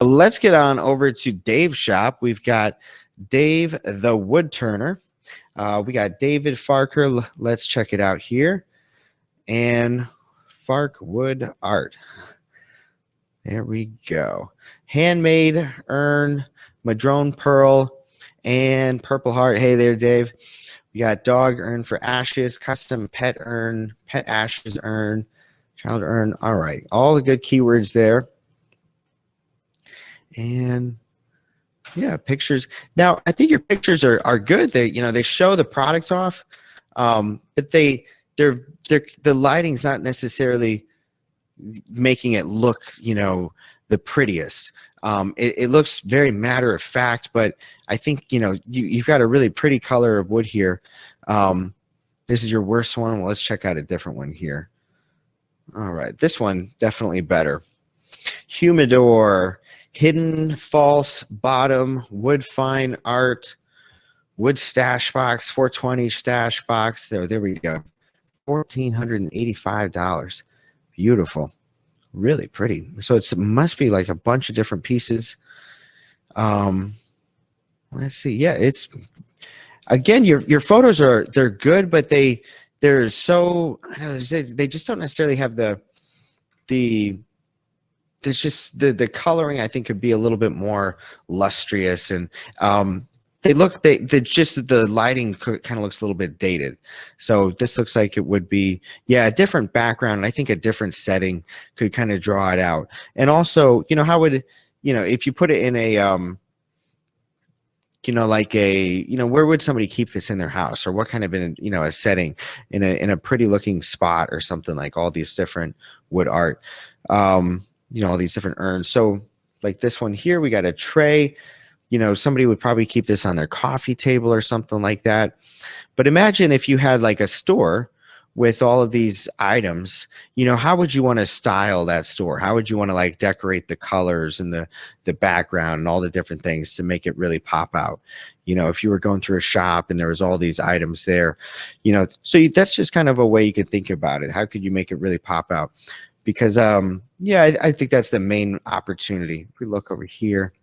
Let's get on over to Dave's shop. We've got Dave the Wood Turner. We got David Farker. Let's check it out here. And Fark Wood Art. There we go. Handmade urn, madrone pearl, and purple heart. Hey there, Dave. We got dog urn for ashes, custom pet urn, pet ashes urn, child urn. All right, all the good keywords there. And yeah, pictures. Now, I think your pictures are good. They show the product off, but the lighting's not necessarily making it look, the prettiest. It looks very matter of fact, but I think, you've got a really pretty color of wood here. This is your worst one. Well, let's check out a different one here. All right, this one definitely better. Humidor, hidden false bottom, wood fine art, wood stash box, 420 stash box. There we go. $1,485. Beautiful. Really pretty. So it must be like a bunch of different pieces. Let's see. Yeah, it's again, your photos they're good, but they're so, I don't know, they just don't necessarily have there's just the coloring, I think, could be a little bit more lustrous, and the lighting kind of looks a little bit dated. So this looks like it would be, yeah, a different background, and I think a different setting could kind of draw it out. And also, how would, if you put it in a where would somebody keep this in their house, or what kind of a setting in a pretty looking spot or something, like all these different wood art, all these different urns. So like this one here, we got a tray. Somebody would probably keep this on their coffee table or something like that. But imagine if you had like a store with all of these items, how would you want to style that store? How would you want to like decorate the colors and the background and all the different things to make it really pop out? If you were going through a shop and there was all these items there, so that's just kind of a way you could think about it. How could you make it really pop out? Because, I think that's the main opportunity. If we look over here,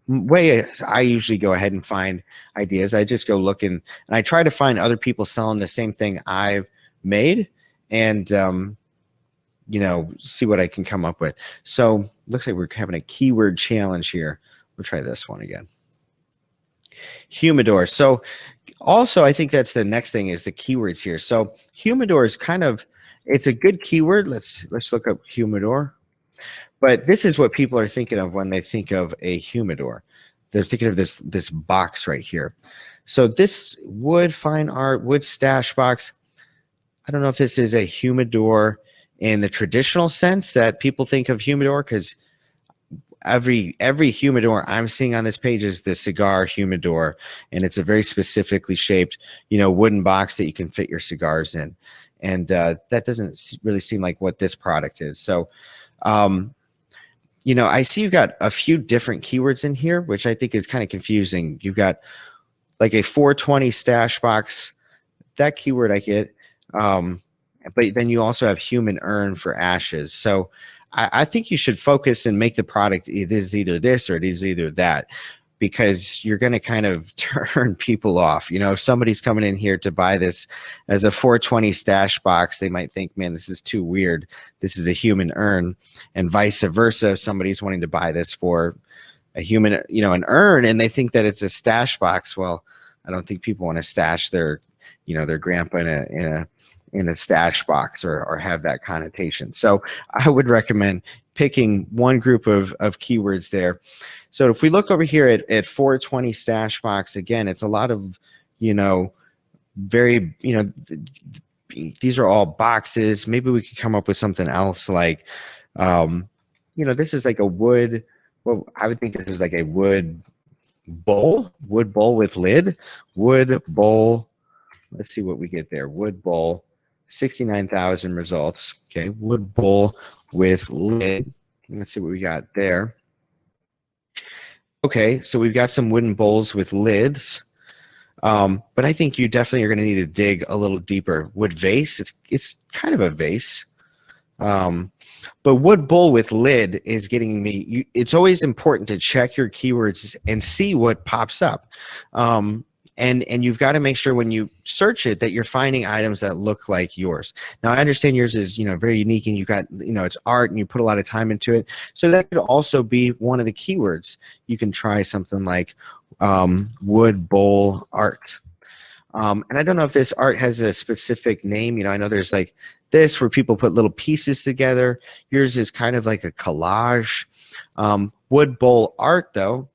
I usually go ahead and find ideas. I just go looking, and I try to find other people selling the same thing I've made, and see what I can come up with. So looks like we're having a keyword challenge here. We'll try this one again. Humidor. So also, I think that's the next thing, is the keywords here. So humidor is kind of, it's a good keyword. Let's look up humidor. But this is what people are thinking of when they think of a humidor. They're thinking of this box right here. So this wood fine art, wood stash box, I don't know if this is a humidor in the traditional sense that people think of humidor, because every humidor I'm seeing on this page is the cigar humidor, and it's a very specifically shaped, wooden box that you can fit your cigars in. And that doesn't really seem like what this product is. So, I see you've got a few different keywords in here, which I think is kind of confusing. You've got like a 420 stash box. That keyword I get. But then you also have human urn for ashes. So I think you should focus and make the product, it is either this or it is either that, because you're going to kind of turn people off. If somebody's coming in here to buy this as a 420 stash box, they might think, man, this is too weird. This is a human urn. And vice versa, if somebody's wanting to buy this for a human, an urn, and they think that it's a stash box, well, I don't think people want to stash their grandpa in a stash box or have that connotation. So I would recommend picking one group of keywords there. So if we look over here at 420 stash box, again, it's a lot of, very, these are all boxes. Maybe we could come up with something else like, this is like a wood, well, I would think this is like a wood bowl with lid, wood bowl. Let's see what we get there. Wood bowl, 69,000 results. Okay, wood bowl with lid. Let's see what we got there. Okay, so we've got some wooden bowls with lids. But I think you definitely are going to need to dig a little deeper. Wood vase, it's kind of a vase. But wood bowl with lid is getting me. It's always important to check your keywords and see what pops up. And you've got to make sure when you search it that you're finding items that look like yours. Now I understand yours is very unique, and you got it's art and you put a lot of time into it. So that could also be one of the keywords. You can try something like wood bowl art. And I don't know if this art has a specific name. I know there's like this where people put little pieces together. Yours is kind of like a collage. Wood bowl art though,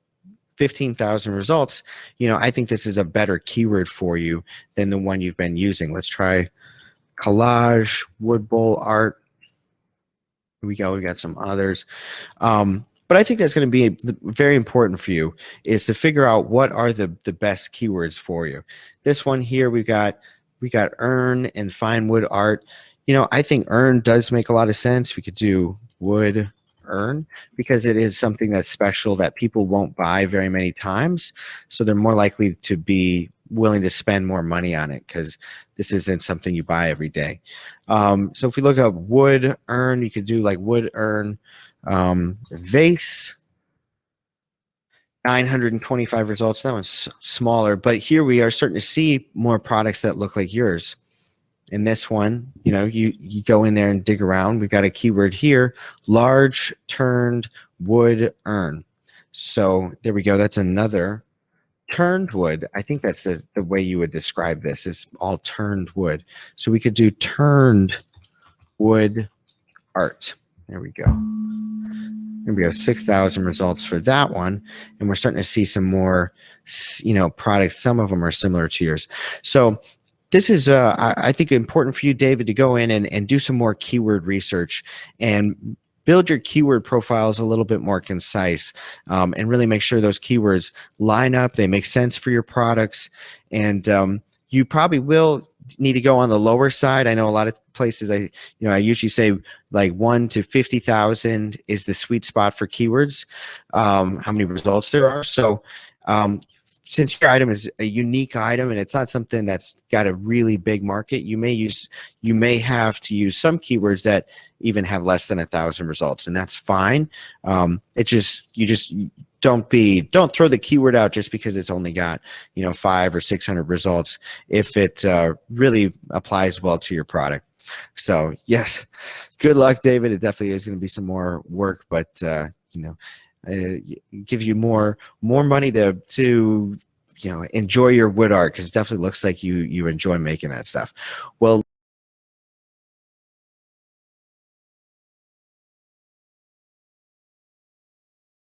15,000 results. I think this is a better keyword for you than the one you've been using. Let's try collage, wood bowl art. Here we go. We got some others. But I think that's going to be very important for you, is to figure out what are the best keywords for you. This one here, we got urn and fine wood art. I think urn does make a lot of sense. We could do wood urn because it is something that's special that people won't buy very many times. So they're more likely to be willing to spend more money on it because this isn't something you buy every day. So if we look up wood urn, you could do like wood urn vase. 925 results. That one's smaller, but here we are starting to see more products that look like yours. In this one, you go in there and dig around. We've got a keyword here, large turned wood urn. So there we go. That's another turned wood. I think that's the way you would describe this. It's all turned wood. So we could do turned wood art. There we go. Here we go, 6,000 results for that one. And we're starting to see some more, products. Some of them are similar to yours. So this is, I think, important for you, David, to go in and do some more keyword research and build your keyword profiles a little bit more concise, and really make sure those keywords line up, they make sense for your products. And you probably will need to go on the lower side. I know a lot of places I usually say like 1 to 50,000 is the sweet spot for keywords, how many results there are. So since your item is a unique item and it's not something that's got a really big market, you may have to use some keywords that even have less than 1,000 results, and that's fine. You don't throw the keyword out just because it's only got 500 or 600 results if it really applies well to your product. So yes, good luck, David. It definitely is going to be some more work, but gives you more money to enjoy your wood art, because it definitely looks like you enjoy making that stuff. Well,